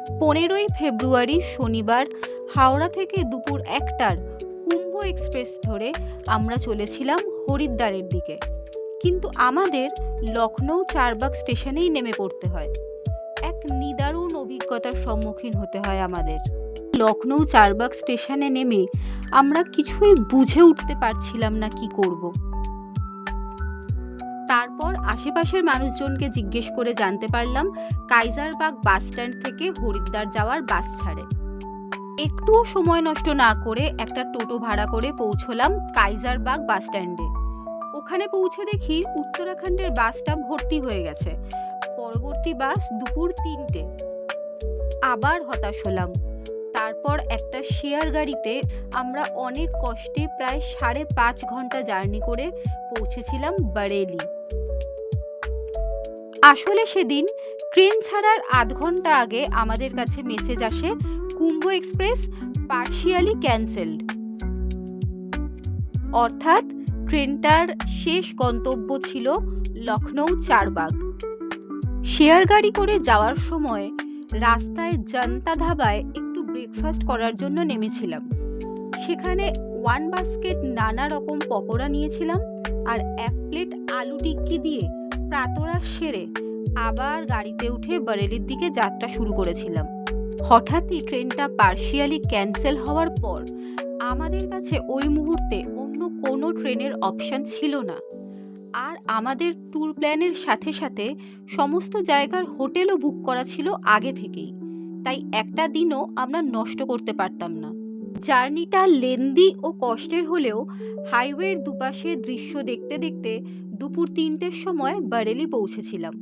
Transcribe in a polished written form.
15ই ফেব্রুয়ারি শনিবার হাওড়া থেকে দুপুর 1টার কুম্ভ এক্সপ্রেস ধরে আমরা চলেছিলাম হরিদ্বারের দিকে। কিন্তু আমাদের লখনৌ চারবাগ স্টেশনেই নেমে পড়তে হয়। এক নিদারুণ অভিজ্ঞতার সম্মুখীন হতে হয় আমাদের। লখনৌ চারবাগ স্টেশনে নেমে আমরা কিছুই বুঝে উঠতে পারছিলাম না কি করব। তারপর আশেপাশের মানুষজনকে জিজ্ঞেস করে জানতে পারলাম কাইজারবাগ বাস স্ট্যান্ড থেকে হরিদ্বার যাওয়ার বাস ছাড়ে। একটুও সময় নষ্ট না করে একটা টোটো ভাড়া করে পৌঁছলাম কাইজারবাগ বাস স্ট্যান্ডে। ওখানে পৌঁছে দেখি উত্তরাখণ্ডের বাসটা ভর্তি হয়ে গেছে। পরবর্তী বাস দুপুর 3টে। আবার হতাশ হলাম। তারপর একটা শেয়ার গাড়িতে আমরা অনেক কষ্টে প্রায় 5.5 ঘন্টা জার্নি করে পৌঁছেছিলাম বারেলি। আসলে সেদিন ট্রেন ছাড়ার আধ ঘন্টা আগে আমাদের কাছে মেসেজ আসে কুম্ভ এক্সপ্রেস পার্শিয়ালি ক্যান্সেলড। অর্থাৎ ট্রেনটার শেষ গন্তব্য ছিল লখনৌ চারবাগ। শেয়ার গাড়ি করে যাওয়ার সময় রাস্তায় জনতা ধাবায় একটু ব্রেকফাস্ট করার জন্য নেমেছিলাম। সেখানে 1 বাস্কেট নানা রকম পকোড়া নিয়েছিলাম আর 1 প্লেট আলু টিক্কি দিয়ে প্রাতরাশ সেরে আবার গাড়িতে উঠে বারেলির দিকে যাত্রা শুরু করেছিলাম। হঠাৎই ট্রেনটা পার্শিয়ালি ক্যান্সেল হওয়ার পর আমাদের কাছে ওই মুহূর্তে অন্য কোনো ট্রেনের অপশন ছিল না। আর আমাদের ট্যুর প্ল্যানের সাথে সাথে সমস্ত জায়গার হোটেলও বুক করা ছিল আগে থেকেই, তাই একটা দিনও আমরা নষ্ট করতে পারতাম না। জার্নিটা লেন্দি ও কষ্টের হলেও হাইওয়ের দুপাশে দৃশ্য দেখতে দেখতে দুপুর 3টের সময় বারেলি পৌঁছেছিলাম।